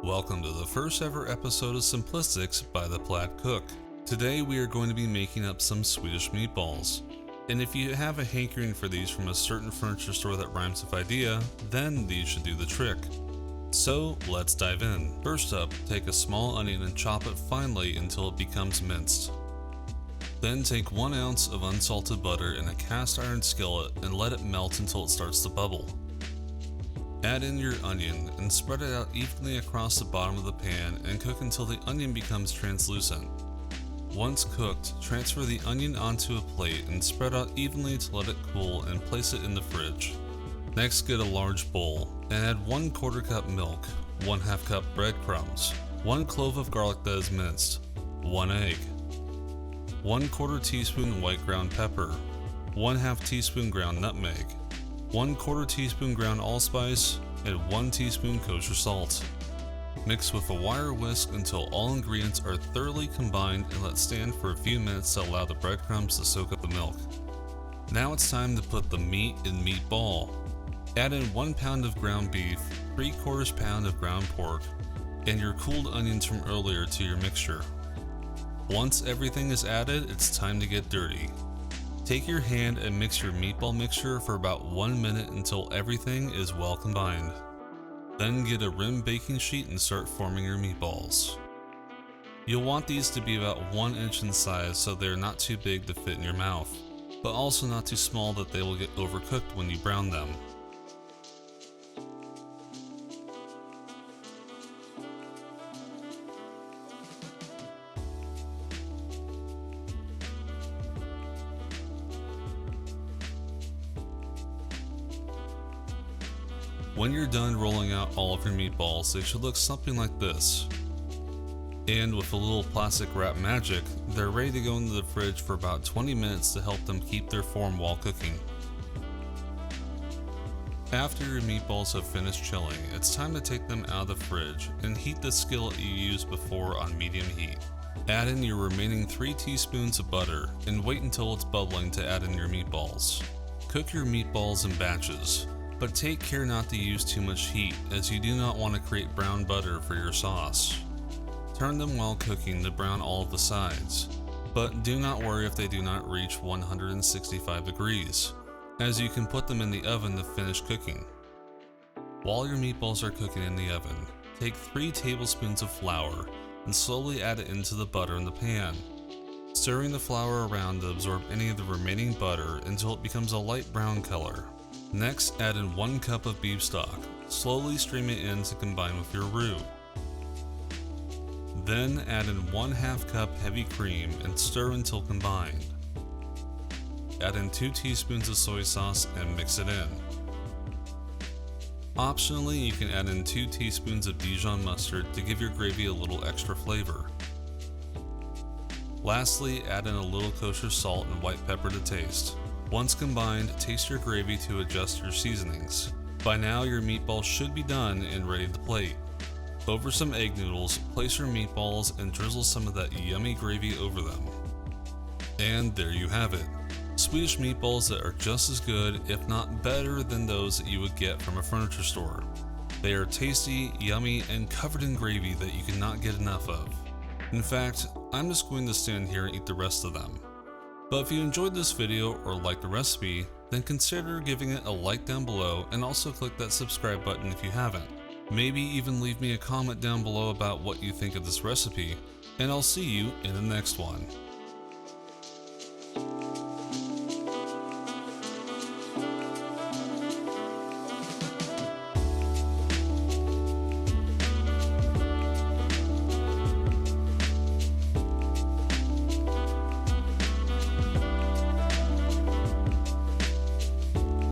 Welcome to the first ever episode of Simplistics by the Plaid Cook. Today we are going to be making up some Swedish meatballs. And if you have a hankering for these from a certain furniture store that rhymes with idea, then these should do the trick. So let's dive in. First up, take a small onion and chop it finely until it becomes minced. Then take 1 ounce of unsalted butter in a cast iron skillet and let it melt until it starts to bubble. Add in your onion and spread it out evenly across the bottom of the pan and cook until the onion becomes translucent. Once cooked, transfer the onion onto a plate and spread out evenly to let it cool and place it in the fridge. Next, get a large bowl and add 1/4 cup milk, 1/2 cup breadcrumbs, 1 clove of garlic that is minced, 1 egg, 1/4 teaspoon white ground pepper, 1/2 teaspoon ground nutmeg, 1/4 teaspoon ground allspice, and 1 teaspoon kosher salt. Mix with a wire whisk until all ingredients are thoroughly combined and let stand for a few minutes to allow the breadcrumbs to soak up the milk. Now it's time to put the meat in meatball. Add in 1 pound of ground beef, 3/4 pound of ground pork, and your cooled onions from earlier to your mixture. Once everything is added, it's time to get dirty. Take your hand and mix your meatball mixture for about 1 minute until everything is well combined. Then get a rim baking sheet and start forming your meatballs. You'll want these to be about 1 inch in size so they're not too big to fit in your mouth, but also not too small that they will get overcooked when you brown them. When you're done rolling out all of your meatballs, they should look something like this. And with a little plastic wrap magic, they're ready to go into the fridge for about 20 minutes to help them keep their form while cooking. After your meatballs have finished chilling, it's time to take them out of the fridge and heat the skillet you used before on medium heat. Add in your remaining 3 teaspoons of butter and wait until it's bubbling to add in your meatballs. Cook your meatballs in batches, but take care not to use too much heat as you do not want to create brown butter for your sauce. Turn them while cooking to brown all of the sides, but do not worry if they do not reach 165 degrees, as you can put them in the oven to finish cooking. While your meatballs are cooking in the oven, take 3 tablespoons of flour and slowly add it into the butter in the pan, stirring the flour around to absorb any of the remaining butter until it becomes a light brown color. Next, add in 1 cup of beef stock. Slowly stream it in to combine with your roux. Then add in 1/2 cup heavy cream and stir until combined. Add in 2 teaspoons of soy sauce and mix it in. Optionally, you can add in 2 teaspoons of Dijon mustard to give your gravy a little extra flavor. Lastly, add in a little kosher salt and white pepper to taste. Once combined, taste your gravy to adjust your seasonings. By now, your meatballs should be done and ready to plate. Over some egg noodles, place your meatballs and drizzle some of that yummy gravy over them. And there you have it. Swedish meatballs that are just as good, if not better, than those that you would get from a furniture store. They are tasty, yummy, and covered in gravy that you cannot get enough of. In fact, I'm just going to stand here and eat the rest of them. But if you enjoyed this video or liked the recipe, then consider giving it a like down below and also click that subscribe button if you haven't. Maybe even leave me a comment down below about what you think of this recipe, and I'll see you in the next one.